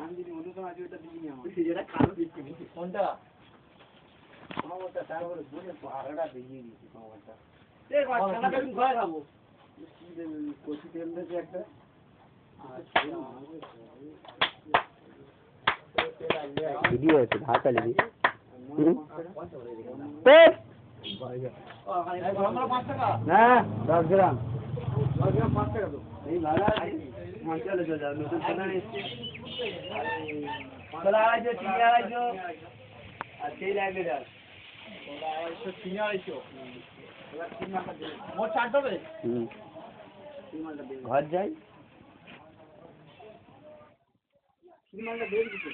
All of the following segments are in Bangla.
আমি যদি অন্য সময় আছি ওটা দিইনি আমার এটা কালো দিচ্ছি কোনটা ক্ষমতা তারপরে বলে পাহাড়টা দিয়ে দিচ্ছি ক্ষমতা খানাটা একটু ঘরে খাবো কচি তেল দিয়েছে একটা ভিডিও আছে ঢাকা লিখি না 10 গ্রাম 5 টাকা তো এই ভাড়া চলে চলে যাও নতুন সোনা এসছে সোনা আড়াইশো চিনি আড়াইশো আর তেল 1 লিটার চিনি আড়াইশো মোট 4 হবে ঘর যাই সিমালটা বের দিতে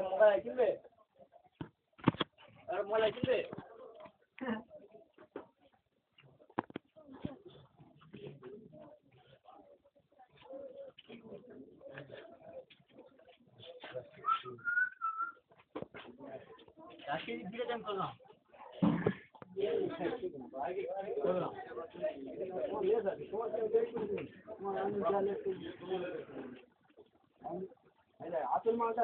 মোবাইল কিনবে আর মোবাইল কিনবে আজকে দিলে টাইম করলাম আসল মালটা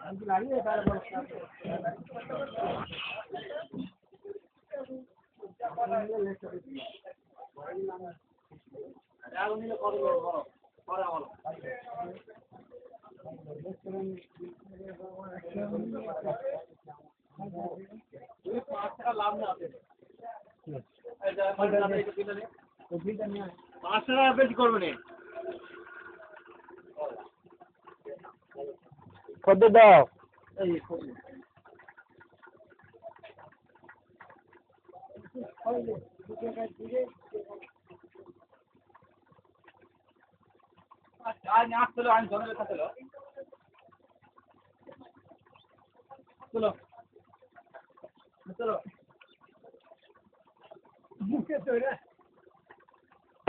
আমি লাগিয়ে তারপর লাভ না আছে 5 টাকা বেশি করবে না কত দাও आज आप चलो आज दोनों लेकर चलो चलो चलो